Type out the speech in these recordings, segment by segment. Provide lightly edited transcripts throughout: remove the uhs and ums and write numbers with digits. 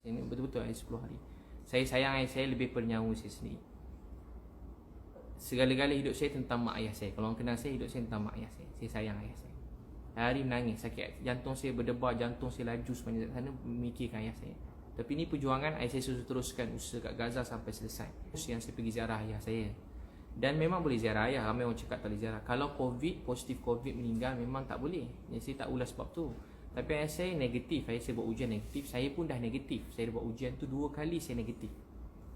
Ini betul-betul 10 hari. Saya sayang ayah saya lebih pada nyawa saya sendiri. Segala-gala hidup saya tentang mak ayah saya. Kalau orang kenal saya, hidup saya tentang mak ayah saya. Saya sayang ayah saya. Hari menangis, sakit jantung saya berdebar, jantung saya laju sepanjang sana memikirkan ayah saya. Tapi ini perjuangan ayah saya sudah teruskan usaha kat Gaza sampai selesai. Yang saya pergi ziarah ayah saya. Dan memang boleh ziarah ayah, ramai orang cakap tak boleh ziarah. Kalau positif COVID meninggal memang tak boleh. Jadi saya tak ulas sebab tu. Tapi ayah saya negatif, ayah saya buat ujian negatif. Saya pun dah negatif. Saya dah buat ujian tu 2 kali saya negatif.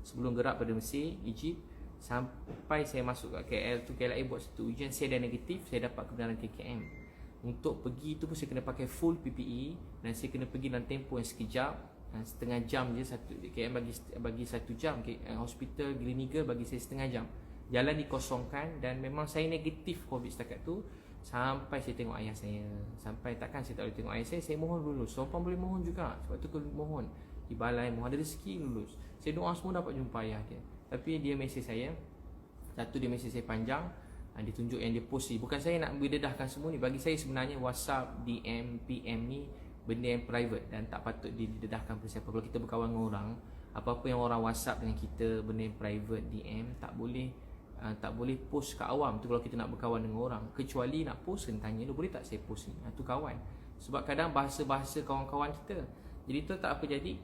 Sebelum gerak pada Mesir, Egypt, sampai saya masuk kat KL tu, KLIA buat satu ujian, saya dah negatif, saya dapat kebenaran KKM. Untuk pergi tu pun saya kena pakai full PPE dan saya kena pergi dalam tempoh yang sekejap, setengah jam je. KM bagi 1 jam, hospital Gleneagle bagi saya setengah jam. Jalan dikosongkan dan memang saya negatif COVID setakat tu. Sampai saya tengok ayah saya. Sampai takkan saya tak boleh tengok ayah saya. Saya mohon lulus. Seorang boleh mohon juga. Sebab tu aku mohon di balai, mohon ada rezeki lulus. Saya doa semua dapat jumpa ayah dia. Tapi dia mesej saya. Satu, dia mesej saya panjang. Dia tunjuk yang dia post ni. Bukan saya nak berdedahkan semua ni. Bagi saya sebenarnya WhatsApp, DM, PM ni benda yang private dan tak patut didedahkan pada siapa. Kalau kita berkawan dengan orang, apa-apa yang orang WhatsApp dengan kita, benda yang private, DM, tak boleh post kat awam tu. Kalau kita nak berkawan dengan orang, kecuali nak post, kena tanya dia, boleh tak saya post ni, tu kawan. Sebab kadang bahasa-bahasa kawan-kawan kita. Jadi tu tak apa, jadi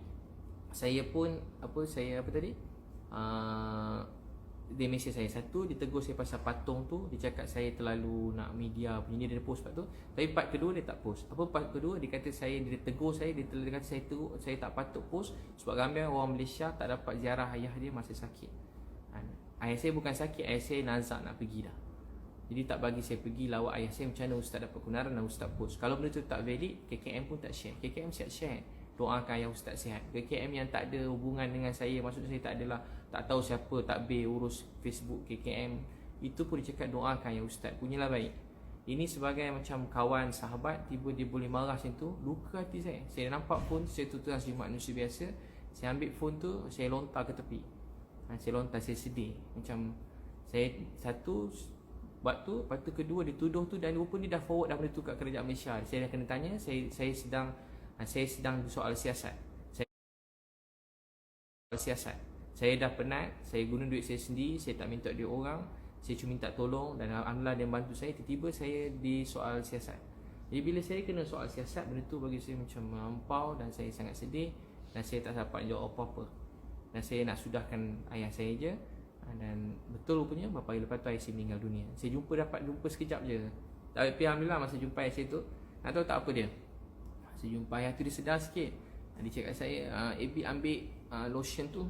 saya pun dia mesej saya. Satu, dia tegur saya pasal patung tu. Dia cakap saya terlalu nak media punya, dia post part tu. Tapi part kedua dia tak post. Apa part kedua? Dia kata dia tegur saya. Dia kata saya tak patut post sebab ramai orang Malaysia tak dapat ziarah ayah dia masa sakit. Ayah saya bukan sakit, ayah saya nazak nak pergi dah. Jadi tak bagi saya pergi lawat ayah saya. Macam mana ustaz dapat kebenaran dan ustaz post? Kalau benda tu tak valid, KKM pun tak share. KKM siap share. Doakan ayah ustaz sihat. KKM yang tak ada hubungan dengan saya, maksudnya saya tak adalah, tak tahu siapa takbir urus Facebook KKM, itu pun dia cakap doakan ayah ustaz, punyalah baik. Ini sebagai macam kawan, sahabat, tiba dia boleh marah macam tu, luka hati saya. Saya nampak pun, saya tutup sebagai manusia biasa. Saya ambil phone tu, saya lontar ke tepi. Saya lontar, saya sedih. Macam saya satu buat tu, lepas tu kedua dia tuduh tu, dan rupanya dia dah forward dah benda tu kat kerajaan Malaysia. Saya dah kena tanya, saya sedang soal siasat. Saya dah penat, saya guna duit saya sendiri, saya tak minta duit orang, saya cuma minta tolong dan alhamdulillah dia bantu saya. Tiba-tiba saya di soal siasat. Jadi bila saya kena soal siasat, benda tu bagi saya macam melampau dan saya sangat sedih dan saya tak dapat jawab apa-apa. Dan saya nak sudahkan ayah saya je. Dan betul rupanya beberapa hari lepas tu ayah saya meninggal dunia. Saya dapat jumpa sekejap je. Tapi alhamdulillah masa jumpa ayah saya tu, nak tahu tak apa dia? Masa jumpa ayah tu dia sedar sikit. Dia cakap saya, AB ambil lotion tu,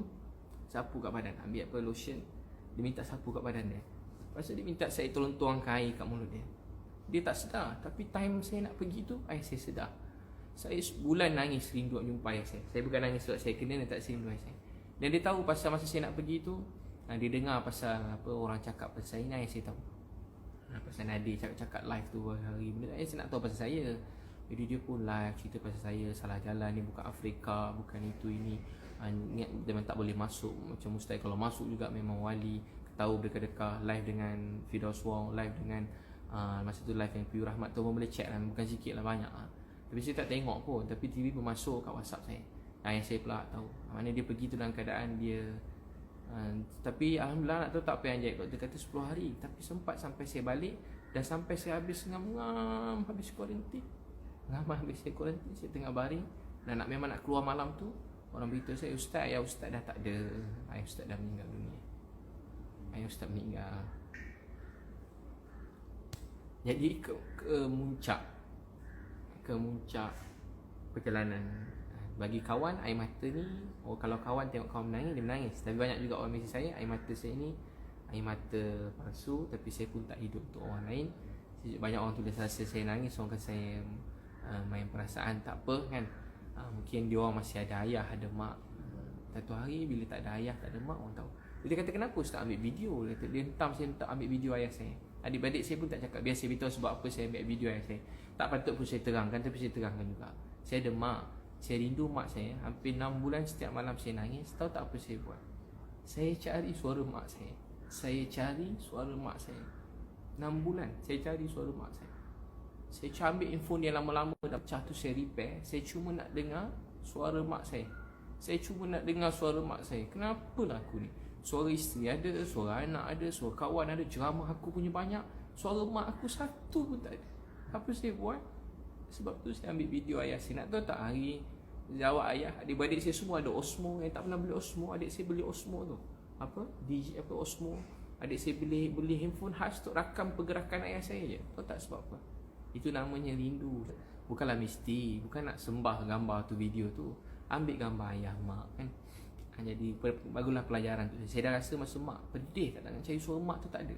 sapu kat badan. Ambil apa lotion, dia minta sapu kat badan dia. Lepas tu dia minta saya tolong tuangkan air kat mulut dia. Dia tak sedar. Tapi time saya nak pergi tu, ayah saya sedar. Saya sebulan nangis rindu nak jumpa ayah saya. Saya bukan nangis sebab saya kena, tak rindu ayah saya. Dan dia tahu pasal masa saya nak pergi tu, dia dengar pasal apa orang cakap pasal saya ni, ayah saya tahu. Pasal Nadir cakap live tu hari benda, ayah saya nak tahu pasal saya. Jadi dia pun live cerita pasal saya, salah jalan ni, bukan Afrika, bukan itu ini. Memang tak boleh masuk, macam mustahil kalau masuk juga memang wali. Tahu dekat-dekat live dengan Firdaus Wong, live dengan masa tu live yang Piu Rahmat tu pun boleh check lah, bukan sikit lah, banyak lah. Tapi saya tak tengok pun, tapi TV pun masuk kat WhatsApp saya. Yang saya pula tahu, mana dia pergi tu dalam keadaan dia tapi alhamdulillah nak tahu tak apa yang jadi. Dia kata 10 hari, tapi sempat sampai saya balik. Dan sampai saya habis ngam-ngam, habis kuarantin. Habis saya kuarantin, saya tengah baring dan memang nak keluar malam tu, orang beritahu saya, ustaz, ayah ustaz dah tak ada. Ayah ustaz dah meninggal dunia. Ayah ustaz meninggal. Jadi ke muncak perjalanan. Bagi kawan, air mata ni, kalau kawan tengok kawan menangis, dia menangis. Tapi banyak juga orang mesej saya, air mata saya ni air mata palsu, tapi saya pun tak hidup untuk orang lain. Banyak orang tulis rasa saya nangis, orang kata saya main perasaan, tak apa kan. Mungkin dia orang masih ada ayah, ada mak. Satu hari bila tak ada ayah, tak ada mak, orang tahu. Dia kata kenapa ustaz ambil video? Dia hentam saya untuk ambil video ayah saya. Adik-adik saya pun tak cakap, biar saya beritahu sebab apa saya ambil video ayah saya. Tak patut pun saya terangkan, tapi saya terangkan juga. Saya ada mak, saya rindu mak saya. Hampir 6 bulan setiap malam saya nangis. Tahu tak apa saya buat? Saya cari suara mak saya. 6 bulan saya cari suara mak saya. Saya ambil info dia lama-lama dah pecah tu, saya repair. Saya cuma nak dengar suara mak saya. Saya cuma nak dengar suara mak saya. Kenapalah aku ni? Suara isteri ada, suara anak ada, suara kawan ada, ceramah aku punya banyak. Suara mak aku satu pun tak ada. Apa saya buat? Sebab tu saya ambil video ayah saya. Nak tahu tak hari jawab ayah, adik-beradik saya semua ada Osmo. Yang tak pernah beli Osmo, adik saya beli Osmo tu. Apa? DJ apa Osmo. Adik saya beli handphone khas untuk rakam pergerakan ayah saya je. Tahu tak sebab apa? Itu namanya rindu. Bukanlah mesti, bukan nak sembah gambar tu, video tu. Ambil gambar ayah mak kan. Jadi bagulah pelajaran tu. Saya dah rasa masa mak pedih tak nak cari suara mak tu tak ada.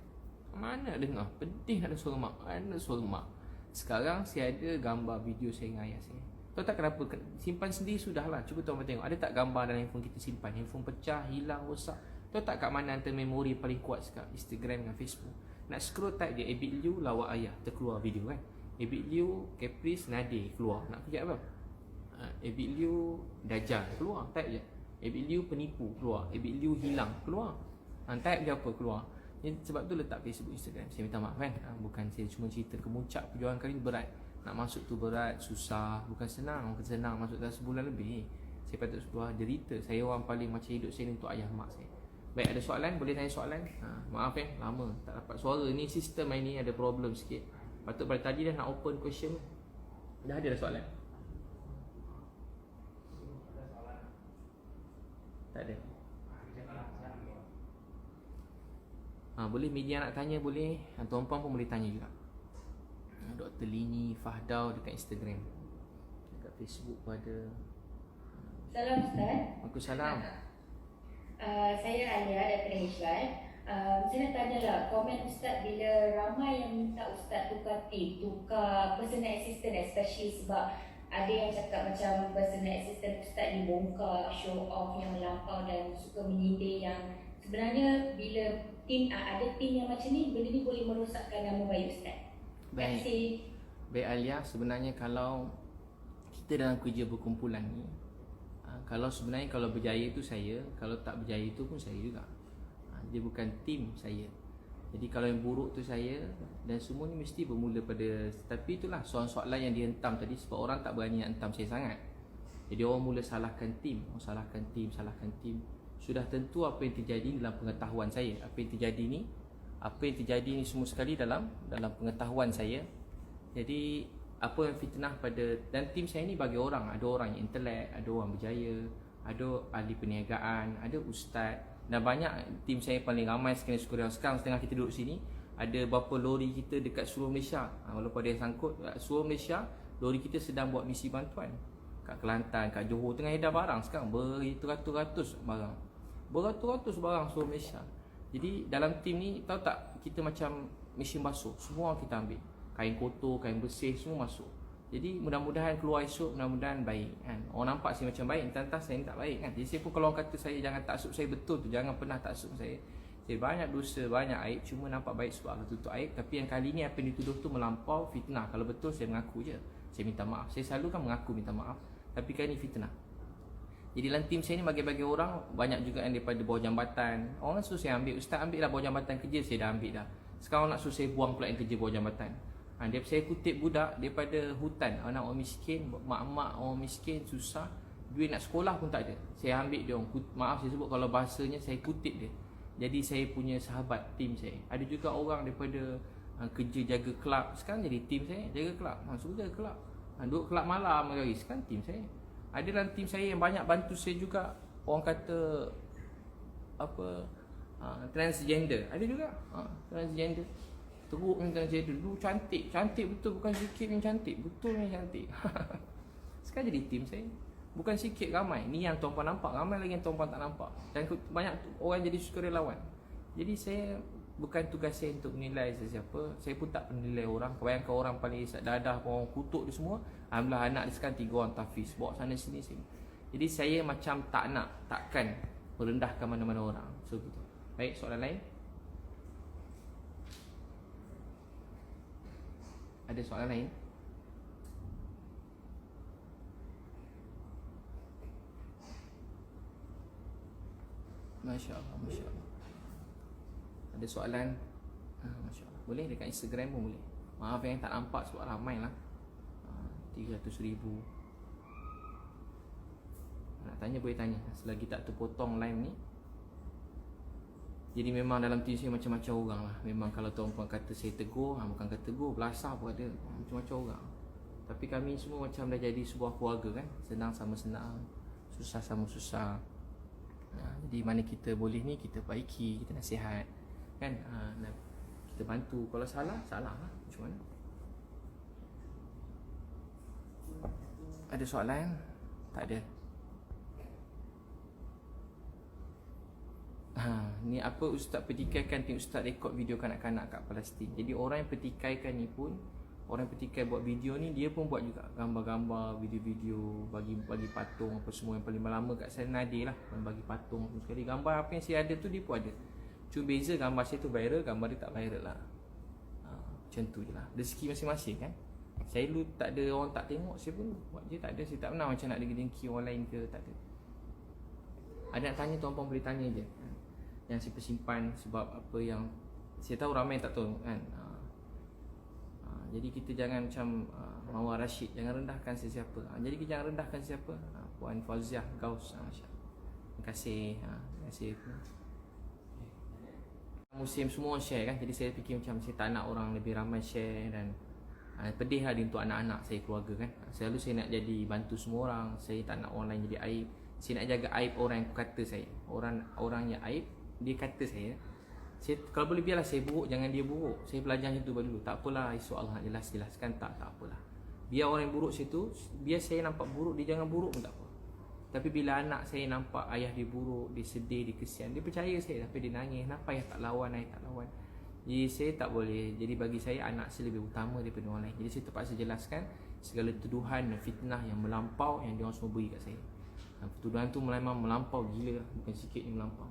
Mana dengar? Pedih nak ada suara mak. Mana suara mak? Sekarang saya ada gambar video saya dengan ayah saya. Tahu tak kenapa? Simpan sendiri sudahlah. Cuba tuan tengok. Ada tak gambar dalam handphone kita simpan? Handphone pecah, hilang, rosak. Tahu tak kat mana antara memori paling kuat sekarang? Instagram dengan Facebook. Nak scroll type je Abid Liu lawak ayah, terkeluar video kan. Abid Liu Caprice Nadir keluar. Nak kejap apa? Abid Liu Dajjal keluar. Type je Abid Liu penipu keluar. Abid Liu hilang keluar. Type je apa keluar. Sebab tu letak Facebook, Instagram. Saya minta maaf kan. Bukan saya cuma cerita kemuncak perjuangan kali ni berat. Nak masuk tu berat, susah, bukan senang. Bukan senang masuk dalam sebulan lebih. Saya patut sebuah derita. Saya orang paling macam hidup saya ni untuk ayah mak saya. Baik, ada soalan? Boleh tanya soalan? Maaf lama tak dapat suara. Ni sistem ini ada problem sikit. Patut pada tadi dah nak open question. Dah ada soalan? Tak ada. Boleh media nak tanya boleh. Tuan-puan pun boleh tanya juga. Dr. Lini Fahdau dekat Instagram, dekat Facebook pun ada. Salam Ustaz. Waalaikumsalam. Saya Alia daripada Hishwan. Saya nak tanya lah, komen Ustaz bila ramai yang minta Ustaz tukar tip, tukar personal assistant especially sebab ada yang cakap macam personal assistant Ustaz dibongkar, show off yang melampau dan suka menyindir yang sebenarnya bila ada tim yang macam ni, benda ni boleh merosakkan nama baik Ustaz. Baik. Baik Alia, sebenarnya kalau kita dalam kerja berkumpulan ni, kalau sebenarnya kalau berjaya tu saya, kalau tak berjaya tu pun saya juga. Dia bukan tim saya. Jadi kalau yang buruk tu saya, dan semua ni mesti bermula pada, tapi itulah soalan-soalan yang dihentam tadi sebab orang tak berani nak hentam saya sangat. Jadi orang mula salahkan tim, salahkan tim. Sudah tentu apa yang terjadi dalam pengetahuan saya. Apa yang terjadi ni semua sekali dalam pengetahuan saya. Jadi apa yang fitnah pada, dan tim saya ni bagi orang, ada orang yang intelek, ada orang berjaya, ada ahli perniagaan, ada ustaz, dan banyak tim saya paling ramai sekarang setengah kita duduk sini. Ada berapa lori kita dekat seluruh Malaysia, walaupun ada yang sangkut seluruh Malaysia, lori kita sedang buat misi bantuan kat Kelantan, kat Johor, tengah edar barang sekarang beratus-ratus barang seluruh Malaysia. Jadi dalam tim ni tahu tak, kita macam mesin basuh, semua kita ambil, kain kotor, kain bersih semua masuk. Jadi mudah-mudahan keluar esok, mudah-mudahan baik kan. Orang nampak saya macam baik, entah saya ni tak baik kan. Jadi saya pun kalau orang kata saya jangan taksub saya, betul tu, jangan pernah taksub saya. Saya banyak dosa, banyak aib, cuma nampak baik sebab Allah tutup aib. Tapi yang kali ni apa yang dituduh tu melampau, fitnah. Kalau betul saya mengaku je, saya minta maaf. Saya selalu kan mengaku minta maaf, tapi kali ni fitnah. Jadi dalam tim saya ni bagi-bagi orang, banyak juga yang daripada bawah jambatan. Orang suruh saya ambil, ustaz ambil lah bawah jambatan kerja, saya dah ambil dah. Sekarang nak suruh saya buang pula yang kerja bawah jambatan. Saya kutip budak daripada hutan, anak orang miskin, mak-mak orang miskin, susah, duit nak sekolah pun tak ada. Saya ambil dia orang, maaf saya sebut kalau bahasanya, saya kutip dia. Jadi saya punya sahabat tim saya. Ada juga orang daripada kerja jaga kelab, sekarang jadi tim saya, jaga kelab. Suka jaga kelab, duduk kelab malam lagi, sekarang tim saya. Ada dalam tim saya yang banyak bantu saya juga, orang kata apa, transgender. Ada juga transgender. Teruk ni transgender. Dulu cantik betul, bukan sikit yang cantik, betul yang cantik. Sekarang jadi tim saya. Bukan sikit, ramai. Ni yang tuan-puan nampak, ramai lagi yang tuan-puan tak nampak. Dan banyak orang jadi sukarelawan. Jadi saya, bukan tugas saya untuk menilai sesiapa. Saya pun tak menilai orang. Kebanyakan orang paling isap dadah, orang kutuk dia semua. Alhamdulillah anak dia sekarang 3 orang tahfiz, bawa sana sini. Jadi saya macam takkan merendahkan mana-mana orang. So gitu. Baik, soalan lain? Ada soalan lain? Masya Allah. Ada soalan? Masya Allah. Boleh dekat Instagram pun boleh. Maaf yang tak nampak sebab ramai lah. 300,000. Nak tanya boleh tanya selagi tak terpotong live ni. Jadi memang dalam team saya macam-macam orang lah. Memang kalau tuan-puan kata saya tegur, bukan kata tegur, belasah pun ada, macam-macam orang. Tapi kami semua macam dah jadi sebuah keluarga kan. Senang sama senang, susah sama susah. Jadi mana kita boleh ni, kita baiki, kita nasihat kan. Kita bantu. Kalau salah, salah lah. Macam mana? Ada soalan? Tak ada. Ni apa ustaz petikaikan tim ustaz rekod video kanak-kanak kat Palestin. Jadi orang yang petikaikan ni pun, orang yang petikai buat video ni, dia pun buat juga gambar-gambar, video-video, bagi patung apa semua. Yang paling lama kat saya Nadir lah, bagi patung sekali. Gambar apa yang saya ada tu dia pun ada. Cuma beza gambar saya tu viral, gambar dia tak viral lah. Macam tu je lah, rezeki masing-masing kan. Saya dulu tak ada orang tak tengok, saya pun buat je, tak ada. Saya tak pernah macam nak dengki orang lain ke, tak ada. Ada nak tanya, tuan-puan boleh tanya je. Yang saya simpan sebab apa yang saya tahu ramai tak tahu kan. Jadi kita jangan macam Mawar Rashid, jangan rendahkan sesiapa. Jadi kita jangan rendahkan sesiapa. Puan Fauziah Gaus, terima kasih. Terima kasih. Musim semua share kan. Jadi saya fikir macam saya tak nak orang lebih ramai share. Dan pedih lah untuk anak-anak saya, keluarga kan. Selalu saya nak jadi bantu semua orang. Saya tak nak orang lain jadi aib. Saya nak jaga aib orang yang kata saya. Orang yang aib, dia kata saya, kalau boleh biarlah saya buruk, jangan dia buruk. Saya belajar macam tu dulu. Tak apalah, esok Allah nak jelaskan. Tak apalah. Biar orang yang buruk situ, biar saya nampak buruk, dia jangan buruk pun tak apa. Tapi bila anak saya nampak ayah dia buruk, dia sedih, dia kesian, dia percaya saya, tapi dia nangis. Kenapa ayah tak lawan, ayah tak lawan? Jadi saya tak boleh. Jadi bagi saya, anak saya lebih utama daripada orang lain. Jadi saya terpaksa jelaskan segala tuduhan dan fitnah yang melampau yang dia orang semua beri kat saya. Tuduhan tu memang melampau gila, bukan sikit ni melampau.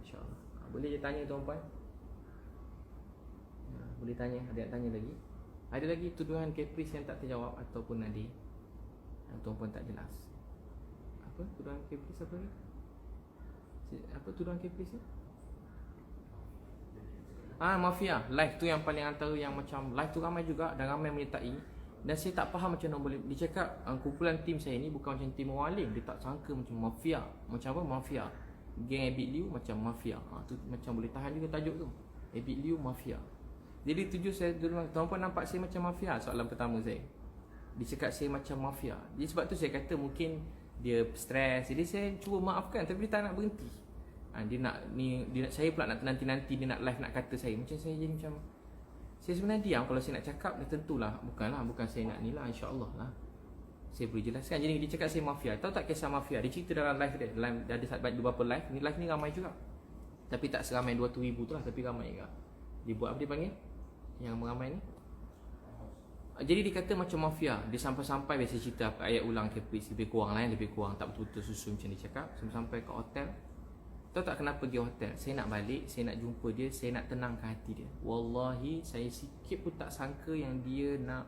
InsyaAllah. Boleh je tanya tuan-puan? Boleh tanya, ada yang tanya lagi? Ada lagi tuduhan Caprice yang tak terjawab ataupun Nadir yang tuan-puan tak jelas? Apa tuduhan Caprice apa ni? Apa tuduhan Caprice ni? Mafia. Live tu yang paling antara yang macam, live tu ramai juga dan ramai menyertai. Dan saya tak faham macam mana boleh. Dia cakap kumpulan tim saya ni bukan macam tim orang alim. Dia tak sangka macam mafia. Macam apa? Mafia. Geng Abid Liu macam mafia. Tu macam boleh tahan juga tajuk tu. Abid Liu mafia. Jadi tujuh saya dulu, tuan-puan nampak saya macam mafia? Soalan pertama saya. Dia cakap saya macam mafia. Jadi sebab tu saya kata mungkin dia stres. Jadi saya cuba maafkan, tapi dia tak nak berhenti. Dia nak saya pula nak nanti-nanti dia nak live nak kata saya. Macam saya jadi macam, saya sebenarnya diam. Kalau saya nak cakap, dah tentulah. Bukan saya nak ni lah, insyaAllah lah. Saya boleh jelaskan. Jadi dia cakap saya mafia. Tahu tak kisah mafia? Dia cerita dalam live dia. Ada beberapa live. Live ni ramai juga. Tapi tak seramai 200,000 tu lah. Tapi ramai juga. Dia buat apa dia panggil? Yang meramai ni. Jadi dia kata macam mafia. Dia sampai-sampai biasa cerita ayat ulang Caprice. Lebih kurang lah, lebih kurang. Tak betul-betul susun macam dia cakap. Sampai-sampai ke hotel. Tahu tak kenapa pergi hotel? Saya nak balik, saya nak jumpa dia, saya nak tenangkan hati dia. Wallahi, saya sikit pun tak sangka yang dia nak.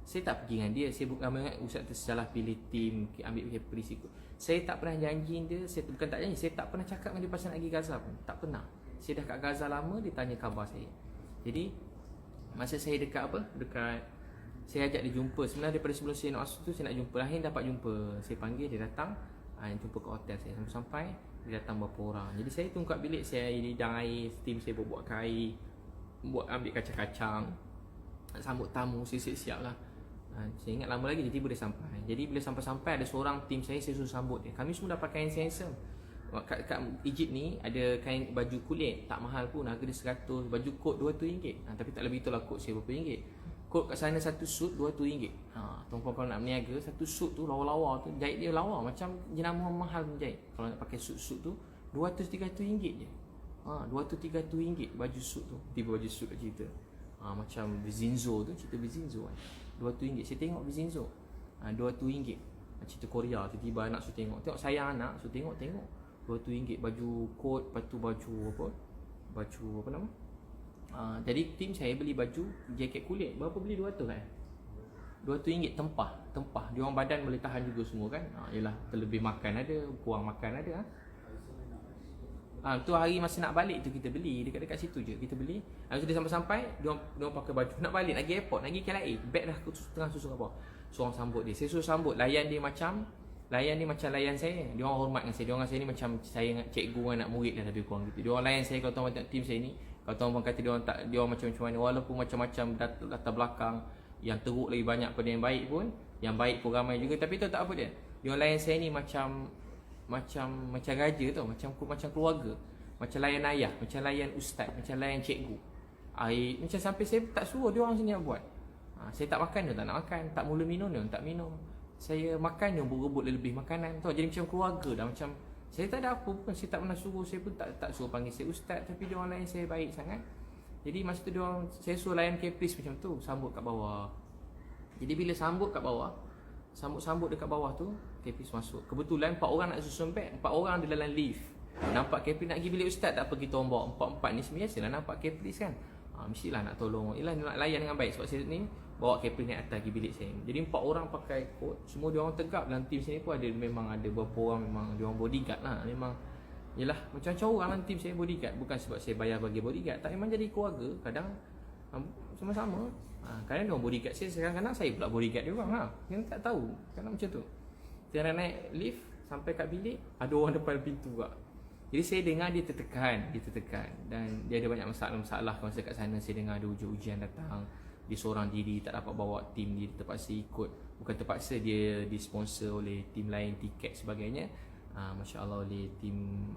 Saya tak pergi dengan dia. Saya bukan ingat ustaz tu salah pilih tim, ambil Caprice ikut. Saya tak pernah janji dia, bukan tak janji, saya tak pernah cakap dengan dia pasal nak pergi Gaza pun. Tak pernah. Saya dah kat Gaza lama, dia tanya khabar saya. Jadi, masa saya dekat saya ajak dia jumpa. Sebenarnya daripada sebelum saya nak masuk tu, saya nak jumpa. Akhirnya dapat jumpa. Saya panggil, dia datang. Jumpa ke hotel saya. Sampai-sampai dia datang berapa orang. Jadi saya tunggu kat bilik, saya hidang air, tim saya buat air, ambil kacang-kacang, sambut tamu, saya siap-siap lah. Saya ingat lama lagi, tiba-tiba dia sampai. Jadi bila sampai-sampai ada seorang tim saya suruh sambut dia. Kami semua dapat kain handsome. Kat Egypt ni ada kain baju kulit, tak mahal pun, harga dia 100. Baju kot RM200. Tapi tak lebih itulah kot saya berapa ringgit. Kot kat sana satu suit RM200. Tuan-puan kalau nak berniaga, satu suit tu lawa-lawa tu, jahit dia lawa macam jenama mahal pun jahit. Kalau nak pakai suit-suit tu RM200-300 je. RM200-300 baju suit tu. Tiba baju suit kat cerita. Macam Vizinzo tu, cerita Vizinzo kan. RM200. Saya tengok Vizinzo. RM200. Cerita Korea, tiba-tiba anak suruh tengok. Tengok sayang anak, suruh tengok. RM200 baju kot, lepas tu baju apa nama? Jadi tim saya beli baju jaket kulit. Berapa beli? 200 kan? RM200 tempah. Dia orang badan boleh tahan juga semua kan. Yalah, terlebih makan ada, kurang makan ada. Tu hari masa nak balik tu kita beli dekat situ je kita beli. Lepas tu dia sampai dia orang pakai baju nak balik, nak pergi airport, nak pergi KLIA. Beg dah tengah susun apa. Seorang sambut dia. Saya suruh sambut, layan dia macam layan ni macam layan saya. Dia orang hormat dengan saya. Dia orang rasa ni macam saya dengan cikgu dengan anak murid dah lebih kurang gitu. Dia orang layan saya kalau tuan tengok team saya ni. Kalau tuan kata dia orang tak, dia orang macam mana, walaupun macam-macam latar belakang, yang teruk lagi banyak pada yang baik pun, yang baik pun ramai juga, tapi tu tak apa dia. Dia orang layan saya ni macam raja tau, macam keluarga. Macam layan ayah, macam layan ustaz, macam layan cikgu. Macam sampai saya tak suruh dia orang sini nak buat. Saya tak makan dia tak nak makan, tak mula minum dia tak minum. Saya makan dia rebut lebih makanan tau. Jadi macam keluarga dah, macam saya tak ada apa pun, saya tak pernah suruh, saya pun tak suruh panggil saya ustaz, tapi dia orang layan saya baik sangat. Jadi masa tu dia orang, saya suruh layan Caprice macam tu, sambut kat bawah. Jadi bila sambut kat bawah, sambut dekat bawah tu, Caprice masuk. Kebetulan 4 orang nak susun beg, 4 orang ada dalam lift. Nampak Caprice nak pergi bilik ustaz, tak apa kita orang bawa 4-4 ni biasalah nampak Caprice kan. Mestilah nak tolong. Yalah nak layan dengan baik sebab saya ni bawa Caprice naik atas pergi bilik saya. Jadi 4 orang pakai coat, semua dia orang tegap. Dalam tim sini pun ada, memang ada beberapa orang memang dia orang bodyguard lah. Memang yalah macam-macam orang dalam tim saya bodyguard. Bukan sebab saya bayar bagi bodyguard, tak, memang jadi keluarga. Kadang sama-sama. Kadang dia orang bodyguard saya, kadang-kadang saya pula bodyguard dia orang. Yang tak tahu, kadang macam tu. Saya naik lift sampai kat bilik, ada orang depan pintu kak. Jadi saya dengar dia tertekan dan dia ada banyak masalah masa kat sana. Saya dengar ada ujian datang, dia seorang diri, tak dapat bawa tim dia, terpaksa ikut. Bukan terpaksa, dia disponsor oleh tim lain, tiket sebagainya. Masya Allah oleh tim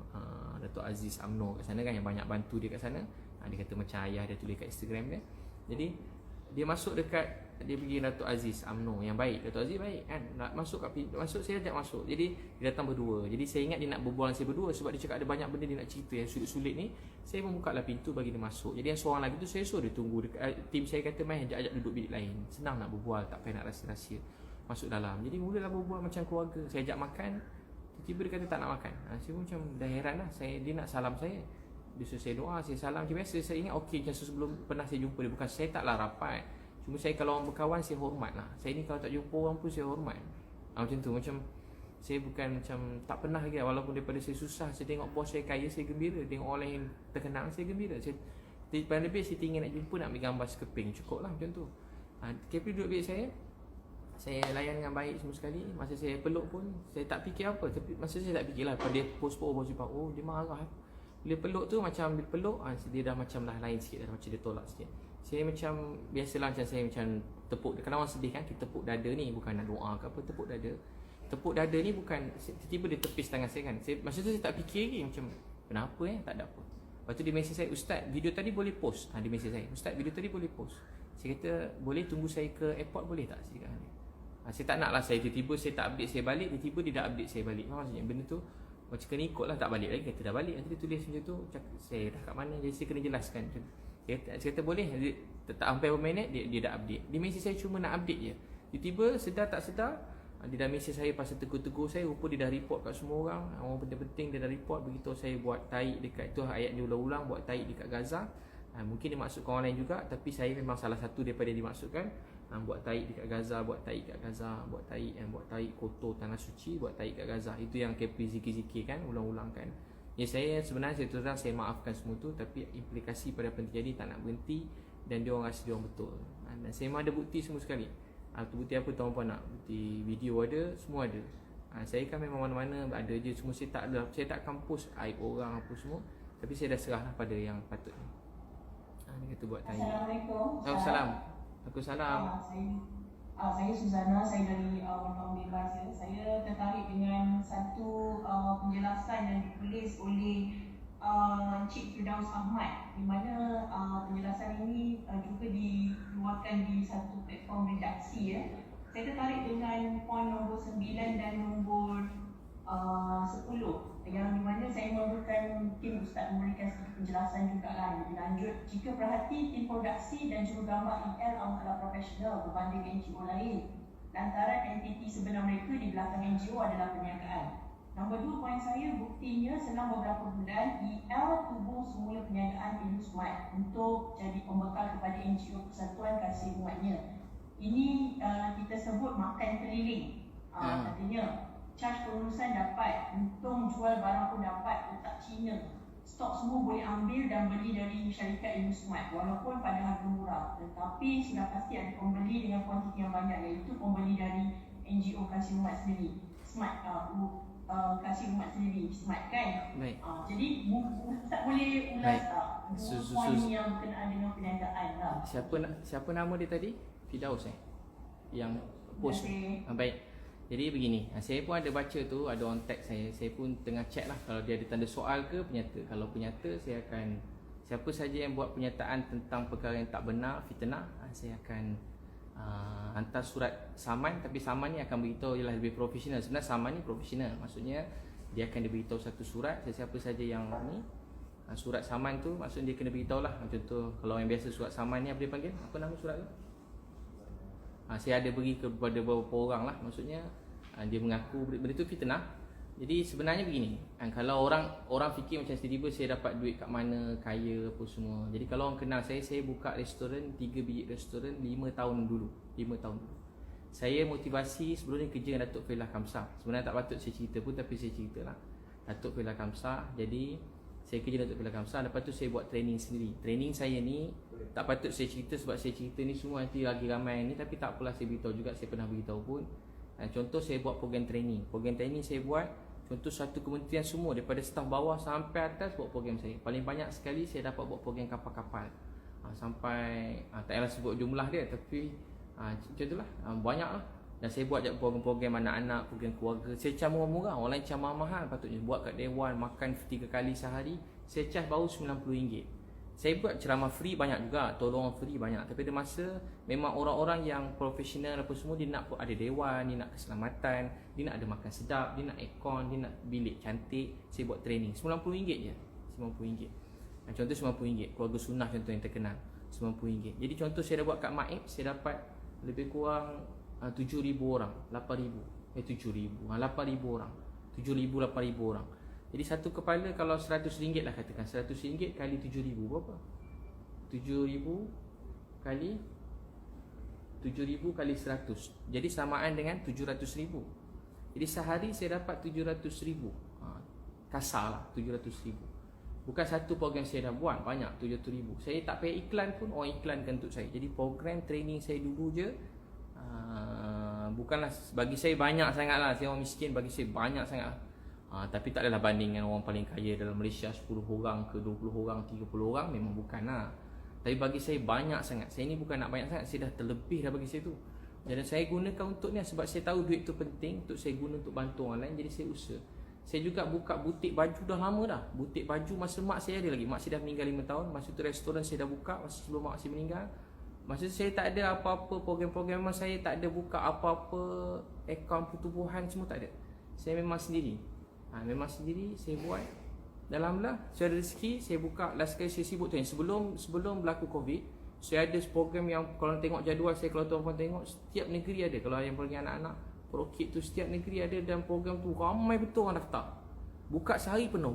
Datuk Aziz UMNO kat sana kan, yang banyak bantu dia kat sana. Dia kata macam ayah dia tulis kat Instagram dia. Jadi dia masuk dekat, dia pergi Datuk Aziz UMNO yang baik. Datuk Aziz baik kan, nak masuk kat pintu, masuk, saya ajak masuk. Jadi dia datang berdua. Jadi saya ingat dia nak berbual dengan saya berdua, sebab dia cakap ada banyak benda dia nak cerita yang sulit-sulit ni. Saya membuka lah pintu bagi dia masuk. Jadi yang seorang lagi tu saya suruh dia tunggu dekat, tim saya kata main ajak duduk bilik lain. Senang nak berbual, tak payah nak rahsia-rahsia. Masuk dalam. Jadi mulalah berbual macam keluarga. Saya ajak makan, tiba-tiba dia kata tak nak makan. Saya pun macam dah heran lah. Dia nak salam saya, dia suruh saya doa, saya salam macam biasa. Saya ingat okey, macam sebelum pernah saya jumpa dia. Bukan saya taklah rapat, cuma saya kalau orang berkawan saya hormat lah. Saya ni kalau tak jumpa orang pun saya hormat. Macam tu, macam saya bukan macam tak pernah lagi. Walaupun daripada saya susah, saya tengok bos saya kaya, saya gembira. Tengok orang lain terkenal, saya gembira. Paling lebih saya tinggal nak jumpa, nak ambil gambar sekeping, cukup lah macam tu. KP duduk bilik saya layan dengan baik semua sekali. Masa saya peluk pun, saya tak fikir apa. Tapi masa saya tak fikir lah, pada dia post dia marah. Bila peluk tu, macam dia peluk, dia dah macam dah lain sikit, dah macam dia tolak sikit. Saya macam, biasalah macam saya macam tepuk, kalau orang sedih kan, kita tepuk dada ni bukan nak doa ke apa, tepuk dada. Tepuk dada ni bukan, tiba-tiba dia tepis tangan saya kan. Masa tu saya tak fikir lagi, macam kenapa tak ada apa. Lepas tu dia mesej saya, ustaz video tadi boleh post. Dia mesej saya, ustaz video tadi boleh post. Saya kata, boleh tunggu saya ke airport boleh tak? Saya tak nak lah, saya tiba-tiba saya tak update saya balik, tiba-tiba dia dah update saya balik. Maksudnya benda tu macam kena ikut lah, tak balik lagi. Kata dah balik, nanti dia tulis macam tu, saya dah kat mana, jadi saya kena jelaskan. Saya kata boleh, tak sampai berapa minit dia dah update. Dia mesej saya cuma nak update je. Tiba-tiba sedar tak sedar, dia dah mesej saya pasal tegur-tegur saya. Rupa dia dah report kat semua orang, orang penting-penting dia dah report. Begitu saya buat taik dekat, tu ayat dia ulang-ulang, buat taik dekat Gaza. Mungkin dia maksudkan orang lain juga, tapi saya memang salah satu daripada dia dimaksudkan. Buat taik dekat Gaza, buat taik kat Gaza, buat taik kotor tanah suci, buat taik kat Gaza. Itu yang KP zikir-zikir kan, ulang-ulang kan. Ya, saya sebenarnya saya terus terang saya maafkan semua tu, tapi implikasi pada apa yang terjadi tak nak berhenti, dan dia orang rasa dia orang betul. Dan saya memang ada bukti semua sekali. Bukti apa tuan puan nak? Bukti video ada, semua ada. Saya kan memang mana-mana ada je, semua saya tak akan post aib orang apa semua, tapi saya dah serahlah pada yang patutnya. Dia kata buat tanya. Assalamualaikum. Waalaikumsalam. Saya Suzana, saya dari Undang Bebas ya. Saya tertarik dengan satu penjelasan yang ditulis oleh Encik Firdaus Ahmad, di mana penjelasan ini juga dikeluarkan di satu platform redaksi ya. Saya tertarik dengan poin nombor 9 dan nombor 10 yang di mana saya memerlukan tim Ustaz memberikan sedikit penjelasan juga lah lebih lanjut. Jika perhati, tim produksi dan jurugambar IL amatlah profesional berbanding NGO lain. Lantaran entiti sebenar mereka di belakang NGO adalah perniagaan. Nombor 2 poin saya, buktinya selang beberapa bulan IL tubuh semula perniagaan Inusmat untuk jadi pembekal kepada NGO Persatuan Kasih Umatnya. Ini kita sebut makan keliling. Katanya charge pengurusan dapat, untung jual barang pun dapat, otak Cina. Stok semua boleh ambil dan beli dari syarikat Inusmat walaupun pada harga murah. Tetapi sudah pasti ada pembeli dengan kuantiti yang banyak, iaitu pembeli dari NGO Kasih Umat sendiri. smart, kasih umat sendiri smart kan. Baik. Jadi Ustaz boleh ulas Baik. tak poin yang berkenaan dengan perniagaan lah. Siapa nama dia tadi? Fidaus yang post. Baik. Jadi begini, saya pun ada baca tu, ada on tag saya pun tengah check lah kalau dia ada tanda soal ke penyata. Kalau penyata, saya akan, siapa saja yang buat pernyataan tentang perkara yang tak benar, fitnah, saya akan hantar surat saman. Tapi saman ni akan beritahu ialah lebih profesional. Sebenarnya saman ni profesional, maksudnya dia akan diberitahu satu surat. Sesiapa saja yang ni surat saman tu, maksudnya dia kena beritahu lah. Contoh kalau yang biasa surat saman ni apa dia panggil? Apa nama surat tu? Saya ada beri kepada beberapa orang lah, maksudnya dia mengaku benda tu fitnah. Jadi sebenarnya begini, kalau orang fikir macam tiba-tiba saya dapat duit kat mana, kaya apa semua. Jadi kalau orang kenal saya buka restoran, 3 biji restoran 5 tahun dulu. Saya motivasi sebelum ni kerja dengan Datuk Failah Kamsah. Sebenarnya tak patut saya cerita pun, tapi saya cerita lah. Datuk Failah Kamsah, jadi saya kerja Datuk Failah Kamsah. Lepas tu saya buat training sendiri. Training saya ni tak patut saya cerita, sebab saya cerita ni semua nanti lagi ramai ni. Tapi tak apalah, saya beritahu juga, saya pernah beritahu pun. Contoh saya buat program training saya buat, contoh satu kementerian semua daripada staf bawah sampai atas buat program saya. Paling banyak sekali saya dapat buat program kapal-kapal, sampai tak payah sebut jumlah dia, tapi contohlah banyak lah. Dan saya buat program-program anak-anak, program keluarga. Saya charge murah-murah, orang lain charge mahal patutnya. Buat kat Dewan, makan 3 kali sehari, saya charge baru RM90. Saya buat ceramah free banyak juga, tolong orang free banyak. Tapi ada masa memang orang-orang yang profesional apa semua, dia nak ada dewan, dia nak keselamatan, dia nak ada makan sedap, dia nak aircon, dia nak bilik cantik. Saya buat training RM90 je. RM90. Contoh RM90. Keluarga sunnah contoh yang terkenal, RM90. Jadi contoh saya dah buat kat Maib, saya dapat lebih kurang 7,000 orang, 8,000. 7,000, 8,000 orang. 7,000, 8,000 orang. Jadi satu kepala kalau RM100 lah katakan, RM100 kali 7,000 berapa? 7,000 kali 100. Jadi samaan dengan 700,000. Jadi sehari saya dapat 700,000. Kasar lah 700,000. Bukan satu program saya dah buat, banyak 700,000. Saya tak payah iklan pun, orang iklankan untuk saya. Jadi program training saya dulu je, bukanlah bagi saya banyak sangat lah. Saya orang miskin, bagi saya banyak sangat lah. Tapi tak adalah banding dengan orang paling kaya dalam Malaysia, 10 orang ke 20 orang, 30 orang, memang bukan lah. Tapi bagi saya banyak sangat. Saya ni bukan nak banyak sangat, saya dah terlebih dah bagi saya tu. Jadi saya gunakan untuk ni sebab saya tahu duit tu penting, untuk saya guna untuk bantu orang lain. Jadi saya usaha. Saya juga buka butik baju dah lama dah. Butik baju masa mak saya ada lagi. Mak saya dah meninggal 5 tahun. Masa tu restoran saya dah buka masa sebelum mak saya meninggal. Masa tu saya tak ada apa-apa program-program, memang saya tak ada buka apa-apa akaun pertubuhan, semua tak ada. Saya memang sendiri. Memang sendiri saya buat. Dalam lah saya ada rezeki, saya buka. Last kali saya sibuk tu yang sebelum berlaku Covid, saya ada program yang kalau tengok jadual saya, kalau tuan-tuan tengok, setiap negeri ada. Kalau yang pergi anak-anak Prokit tu, setiap negeri ada. Dan program tu ramai betul orang daftar. Buka sehari penuh.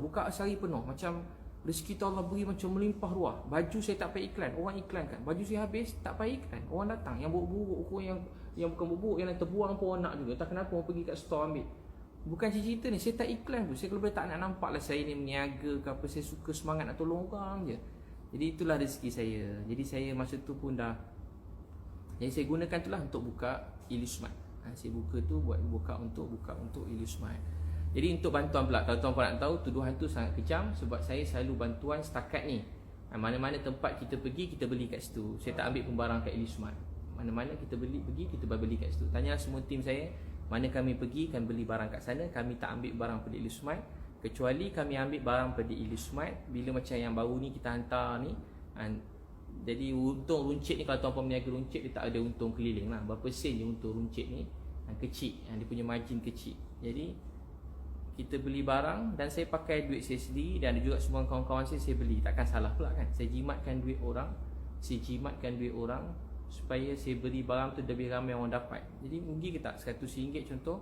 Macam rezeki tu Allah beri macam melimpah ruah. Baju saya tak payah iklan, orang iklankan. Baju saya habis, tak payah iklan, orang datang. Yang buruk-buruk pun, yang bukan buruk, yang terbuang pun orang nak juga. Tak kenapa orang pergi kat store ambil. Bukan cerita ni, saya tak iklan pun. Saya kalau boleh tak nak nampak lah saya ni meniaga ke apa. Saya suka semangat nak tolong orang je. Jadi itulah rezeki saya. Jadi saya masa tu pun dah, jadi saya gunakan tu lah untuk buka Ilusmart. Saya buka untuk Ilusmart. Jadi untuk bantuan pula, kalau tuan-tuan nak tahu, tuduhan tu sangat kejam. Sebab saya selalu bantuan setakat ni. Mana-mana tempat kita pergi, kita beli kat situ. Saya tak ambil pembarang kat Ilusmart. Mana-mana kita pergi, kita beli kat situ. Tanyalah semua tim saya, mana kami pergi, kami beli barang kat sana. Kami tak ambil barang pada Ilusmart, kecuali kami ambil barang pada Ilusmart bila macam yang baru ni kita hantar ni. Jadi untung runcit ni, kalau tuan-puan berniaga runcit, dia tak ada untung keliling lah. Berapa sen je untung runcit ni, kecil, dia punya margin kecil. Jadi kita beli barang dan saya pakai duit saya sendiri. Dan ada juga semua kawan-kawan saya beli. Takkan salah pula kan, saya jimatkan duit orang. Supaya saya beli barang tu lebih ramai orang dapat. Jadi rugi ke tak? RM100 contoh,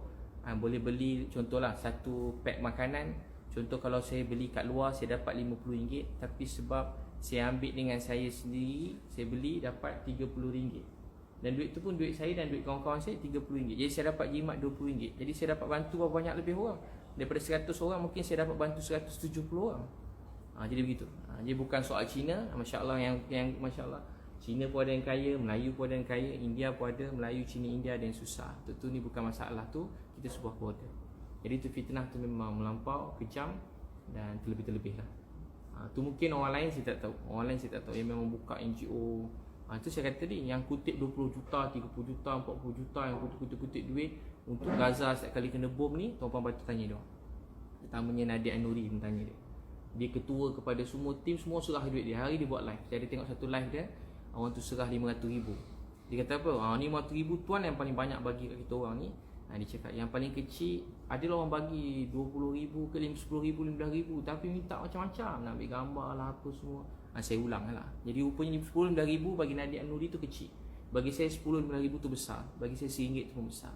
boleh beli contohlah satu pack makanan. Contoh kalau saya beli kat luar, saya dapat RM50. Tapi sebab saya ambil dengan saya sendiri, saya beli dapat RM30. Dan duit tu pun duit saya dan duit kawan-kawan saya RM30. Jadi saya dapat jimat RM20. Jadi saya dapat bantu berapa banyak lebih orang. Daripada 100 orang, mungkin saya dapat bantu 170 orang. Jadi begitu. Jadi bukan soal Cina. Masya Allah, yang Masya Allah, Cina pun ada yang kaya, Melayu pun ada yang kaya, India pun ada, Melayu, Cina, India ada yang susah. Tentu ni bukan masalah tu, kita sebuah border. Jadi tu fitnah tu memang melampau, kejam dan terlebih-terlebih lah. Tu mungkin orang lain saya tak tahu. Orang lain saya tak tahu yang memang buka NGO. Tu saya kata tadi, yang kutip 20 juta, 30 juta, 40 juta, yang kutip duit untuk Gaza setiap kali kena bom ni, tuan-puan patut tanya dia. Terutamanya Nadia An-Nuri pun tanya dia. Dia ketua kepada semua tim, semua serah duit dia. Hari dia buat live. Saya ada tengok satu live dia, orang tu serah 500,000. Dia kata apa? 500,000 tuan yang paling banyak bagi kat kita orang ni. Dia cakap yang paling kecil adalah orang bagi 20,000 ke 10,000, 15,000, tapi minta macam-macam, nak ambil gambar lah apa semua. Saya ulang lah. Jadi rupanya 10, 15,000 bagi Nadia An-Nuri tu kecil. Bagi saya 10, 15,000 tu besar. Bagi saya RM1 tu pun besar.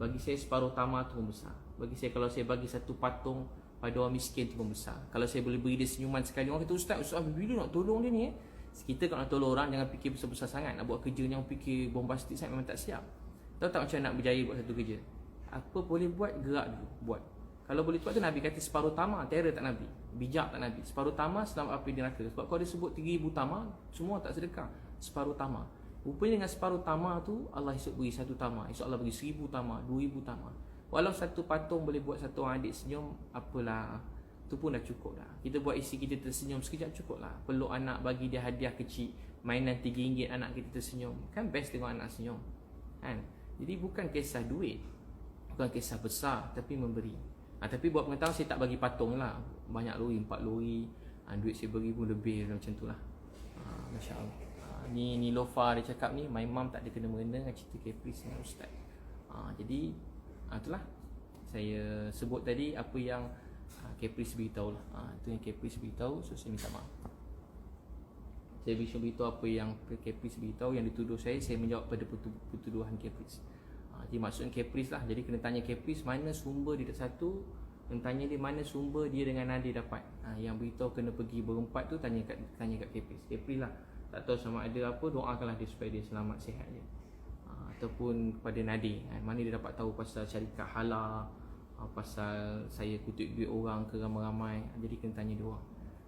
Bagi saya separuh tamar tu pun besar. Bagi saya kalau saya bagi satu patung pada orang miskin tu pun besar. Kalau saya boleh beri dia senyuman sekali, orang kata Ustaz bila nak tolong dia ni Kita kalau nak tolong orang jangan fikir besar-besar sangat. Nak buat kerja yang fikir bombastik sangat memang tak siap. Tahu tak macam nak berjaya buat satu kerja? Apa boleh buat, gerak dulu, buat. Kalau boleh buat tu Nabi kata separuh tamar, terror tak Nabi, bijak tak Nabi. Separuh tamar selamat api neraka. Sebab kalau dia sebut 3,000 tamar, semua tak sedekah. Separuh tamar. Rupanya dengan separuh tamar tu Allah esok beri satu tamar, esok Allah beri 1,000 tamar, 2,000 tamar. Walau satu patung boleh buat satu orang adik senyum, apalah, tu pun dah cukup dah. Kita buat isi kita tersenyum sekejap cukup lah. Peluk anak, bagi dia hadiah kecil, mainan RM3 anak kita tersenyum, kan best tengok anak senyum kan. Jadi bukan kisah duit, bukan kisah besar, tapi memberi. Tapi buat pengetahuan saya tak bagi patung lah. Banyak lori, 4 lori, duit saya beri pun lebih macam tu lah. Masya Allah. Ni Lofa dia cakap ni, my mum tak ada kena-mengena dengan cerita Caprice dengan Ustaz. Jadi itulah saya sebut tadi apa yang Caprice beritahu lah. Itu yang Caprice beritahu, so saya minta maaf. Saya beritahu apa yang Caprice beritahu, yang dituduh saya menjawab pada pertuduhan Caprice. Jadi maksudnya Caprice lah. Jadi kena tanya Caprice mana sumber dia satu, kena tanya dia mana sumber dia dengan Nadia dapat. Yang beritahu kena pergi berempat tu tanya kat Caprice. Caprice lah. Tak tahu sama ada apa, doakanlah dia supaya dia selamat sihat je. Ataupun kepada Nadia, mana dia dapat tahu pasal syarikat halal, pasal saya kutip duit orang ke ramai-ramai. Jadi kena tanya dia orang.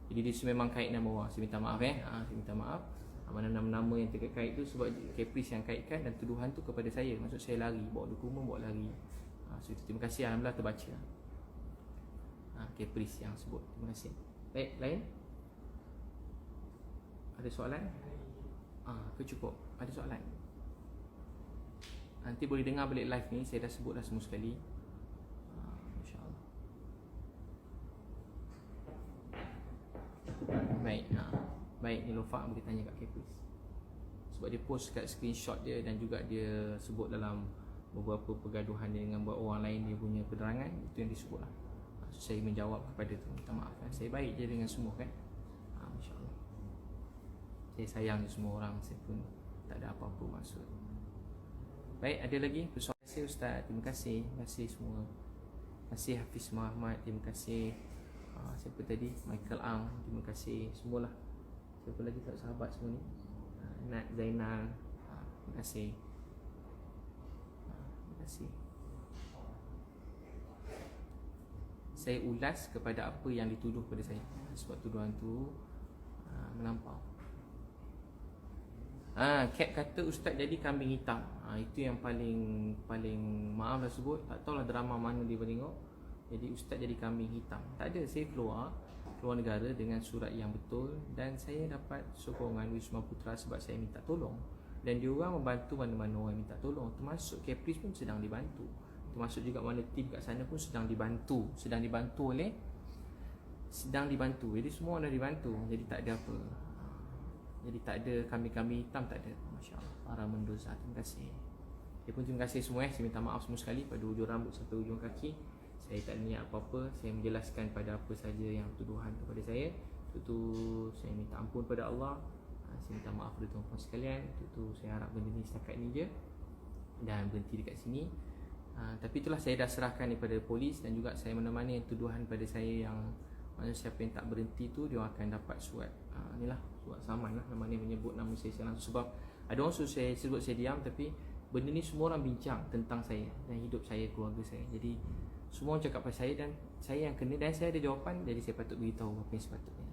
Jadi dia memang kait nama orang. Saya minta maaf saya minta maaf. Mana nama-nama yang terkait tu sebab Caprice yang kaitkan dan tuduhan tu kepada saya. Maksud saya lari, bawa dokumen, bawa lari. So terima kasih, alhamdulillah terbaca. Caprice yang sebut. Terima kasih. Baik, lain? Ada soalan? Ke cukup? Ada soalan? Nanti boleh dengar balik live ni, saya dah sebut dah semua sekali. InsyaAllah. Baik, baik, ni Lofa boleh tanya kat Caprice. Sebab dia post kat screenshot dia dan juga dia sebut dalam beberapa pergaduhan dia dengan orang lain, dia punya penerangan, itu yang disebut lah. So, saya menjawab kepada tu, minta maaf kan. Saya baik je dengan semua kan. InsyaAllah. Saya sayang je semua orang, saya pun tak ada apa-apa maksud. Baik, ada lagi? Terima kasih Ustaz, terima kasih. Terima kasih semua. Terima kasih Hafiz Muhammad, terima kasih. Siapa tadi? Michael Ang, terima kasih. Semualah. Siapa lagi tak sahabat semua ni? Nat Zainal, terima kasih. Terima kasih. Saya ulas kepada apa yang dituduh pada saya. Sebab tuduhan tu melampau. Cat kata Ustaz jadi kambing hitam. Itu yang paling maaf lah sebut. Tak tahulah drama mana dia tengok. Jadi Ustaz jadi kambing hitam. Tak ada, saya keluar negara dengan surat yang betul. Dan saya dapat sokongan Wisma Putra sebab saya minta tolong. Dan diorang membantu mana-mana orang minta tolong. Termasuk Caprice pun sedang dibantu. Termasuk juga mana tim kat sana pun sedang dibantu. Sedang dibantu. Jadi semua dah dibantu. Jadi tak ada apa. Jadi tak ada kambing-kambing hitam, tak ada. Masya Allah, para mendoza. Terima kasih. Dia pun terima kasih semua. Saya minta maaf semua sekali pada ujung rambut sampai ujung kaki. Saya tak niat apa-apa. Saya menjelaskan pada apa saja yang tuduhan kepada saya. Itu saya minta ampun pada Allah. Saya minta maaf kepada tuan-tuan sekalian. Itu saya harap benda ni setakat ni je dan berhenti dekat sini. Tapi itulah saya dah serahkan kepada polis dan juga saya mana-mana yang tuduhan pada saya yang mana siapa yang tak berhenti tu dia akan dapat surat inilah surat saman lah, mana yang menyebut nama saya langsung. Sebab ada orang suruh saya sebut saya diam, tapi benda ni semua orang bincang tentang saya dan hidup saya, keluarga saya. Jadi semua orang cakap pasal saya dan saya yang kena dan saya ada jawapan. Jadi saya patut beritahu apa yang sepatutnya.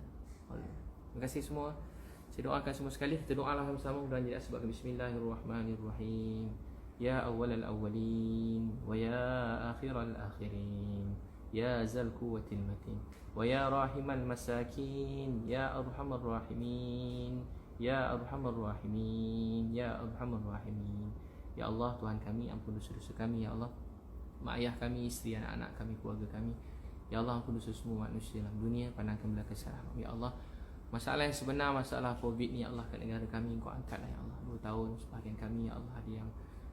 Terima kasih semua. Saya doakan semua sekali. Kita doalah sama-sama dan jadi sebab Bismillahirrahmanirrahim. يا أول الأولين ويا آخر الآخرين يا ذا القوة المتين ويا راحم المساكين يا أرحم الراحمين يا أرحم الراحمين يا أرحم الراحمين. Ya Allah, Tuhan kami, ampun dosa-dosa kami ya Allah, mak ayah kami, isteri, anak-anak kami, keluarga kami. Ya Allah, ampun dosa semua manusia dalam dunia, pandangkan belah kesalahan. Ya Allah, masalah yang sebenar, masalah COVID ni ya Allah kat negara kami, Kau angkatlah ya Allah. 2 tahun sebahagian kami ya Allah,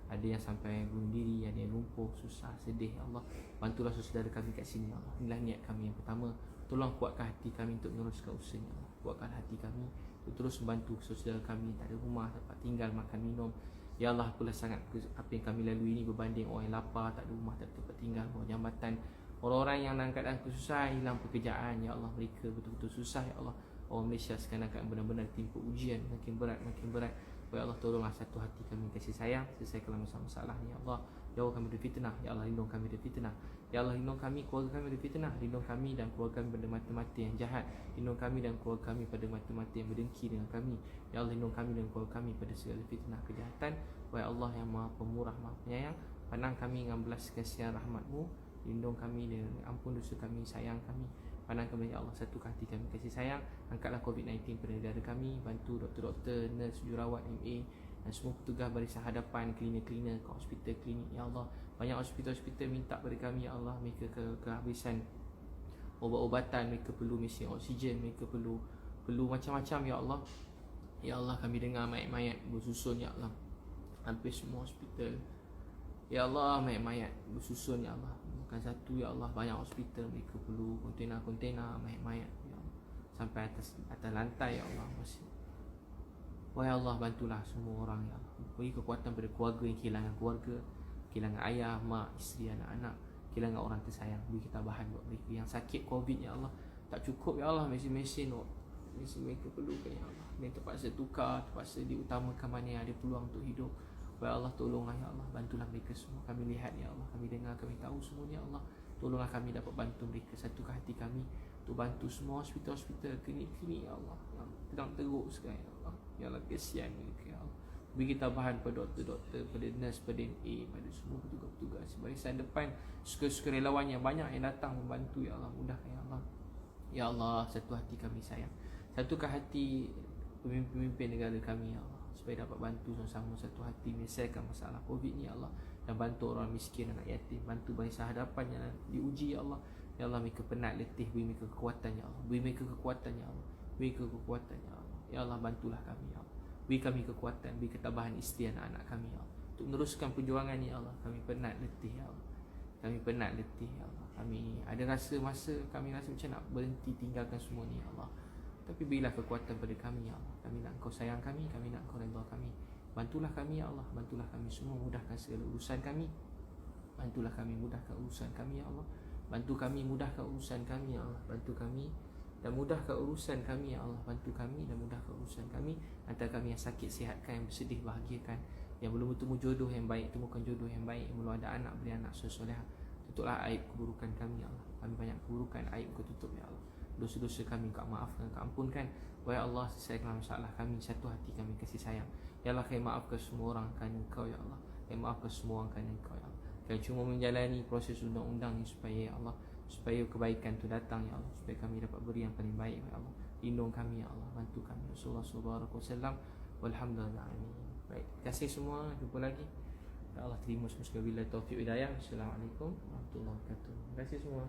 ada yang sampai bunuh diri, ada yang lumpuh, susah, sedih ya Allah. Bantulah saudara kami kat sini ya Allah. Inilah niat kami yang pertama. Tolong kuatkan hati kami untuk meneruskan usahanya ya Allah. Kuatkan hati kami untuk terus membantu saudara kami tak ada rumah, tempat tinggal, makan minum. Ya Allah, apalah sangat apa yang kami lalui ini berbanding orang yang lapar, tak ada rumah, tak ada tempat tinggal, bawah jambatan. Orang-orang yang dalam keadaan kesusahan, hilang pekerjaan, ya Allah, mereka betul-betul susah ya Allah. Orang Malaysia sekarang akan benar-benar timpa ujian makin berat. Ya Allah, tolonglah satu hati kami kasih sayang, selesaikanlah masalah ni ya Allah. Jauh kami dari fitnah, ya Allah, lindung kami dari fitnah. Ya Allah, lindung kami, keluarga kami dari fitnah. Lindung kami dan keluarga kami pada mata-mata yang jahat. Lindung kami dan keluarga kami pada mata-mata yang berdengki dengan kami. Ya Allah, lindung kami dan keluarga kami pada segala fitnah kejahatan. Wahai Allah yang Maha Pemurah, Maha Penyayang, pandang kami dengan belas kasihan rahmat-Mu. Lindung kami dan ampun dosa kami, sayang kami. Pandang kami ya Allah, satukan hati kami kasih sayang. Angkatlah COVID-19 pada negara kami. Bantu doktor-doktor, nurse, jurawat, MA dan semua petugas barisan hadapan, cleaner-cleaner kat hospital, klinik ya Allah. Banyak hospital-hospital minta pada kami ya Allah, mereka kehabisan obat-obatan, mereka perlu mesin oksigen, mereka perlu macam-macam ya Allah. Ya Allah, kami dengar mayat-mayat bersusun ya Allah, hampir semua hospital ya Allah, mayat-mayat bersusun ya Allah. Bukan satu ya Allah, banyak hospital mereka perlu kontainer-kontainer mayat-mayat ya Allah, sampai atas lantai ya Allah masih. Wahai Allah, bantulah semua orang ya Allah. Beri kekuatan pada keluarga yang kehilangan keluarga, kehilangan ayah, mak, isteri, anak-anak, kehilangan orang tersayang. Beri ketabahan buat mereka yang sakit COVID ya Allah. Tak cukup ya Allah mesin-mesin mereka perlukan ya Allah. Mereka terpaksa tukar, terpaksa diutamakan mana yang ada peluang untuk hidup. Wahai Allah, tolonglah ya Allah, bantulah mereka semua. Kami lihat ya Allah, kami dengar, kami tahu semuanya ya Allah. Tolonglah kami dapat bantu mereka, satukan hati kami untuk bantu semua hospital-hospital, klinik-klinik ya Allah yang sedang teruk sekarang ya Allah. Ya Allah, kesian mereka ya Allah. Beri ketabahan pada doktor-doktor, pada nurse, pada MA, pada semua petugas-petugas barisan depan, sukarelawan yang banyak yang datang membantu ya Allah. Mudahkan ya Allah. Ya Allah, satu hati kami sayang, satukan hati pemimpin negara kami ya Allah, supaya dapat bantu sama-sama satu hati menyelesaikan masalah COVID ni ya Allah, dan bantu orang miskin, anak yatim, bantu barisan hadapan yang diuji ya Allah. Ya Allah, mereka penat, letih, beri mereka kekuatan ya Allah. Beri mereka kekuatan ya Allah. Beri mereka kekuatan ya Allah. Ya Allah, bantulah kami ya Allah. Beri kami kekuatan, beri ketabahan isteri anak-anak kami ya Allah, untuk meneruskan perjuangan ni ya Allah. Kami penat, letih ya Allah. Kami penat, letih ya Allah. Kami ada rasa masa kami rasa macam nak berhenti tinggalkan semua ni ya Allah. Tapi berilah kekuatan pada kami ya Allah. Kami nak Engkau sayang kami nak Engkau redha kami. Bantulah kami ya Allah. Bantulah kami semua, mudahkan segala urusan kami. Bantulah kami, mudahkan urusan kami ya Allah. Bantu kami, mudahkan urusan kami ya Allah. Bantu kami dan mudahkan urusan kami ya Allah. Bantu kami dan mudahkan urusan kami. Antara kami yang sakit, sihatkan, yang bersedih, bahagiakan. Yang belum bertemu jodoh yang baik, temukan jodoh yang baik. Yang belum ada anak, beri anak soleh. Tutuplah aib keburukan kami ya Allah. Kami banyak keburukan, aib Kau tutup ya Allah. Dosa-dosa kami Kau maafkan, Kau ampunkan. Wahai Allah, selesaikanlah masalah kami, satu hati kami kasih sayang. Ya Allah, kami maafkan semua orang kerana Engkau ya Allah. Kami maafkan semua orang kerana Engkau ya Allah. Kami cuma menjalani proses undang-undang ni supaya ya Allah, supaya kebaikan tu datang ya Allah, supaya kami dapat beri yang paling baik ya Allah. Lindung kami ya Allah, bantu kami. Rasulullah SAW. Walhamdulillah. Baik, terima kasih semua. Jumpa lagi. Ya Allah, terima semua sekali. Bila taufiq hidayah. Assalamualaikum warahmatullahi wabarakatuh. Terima kasih semua.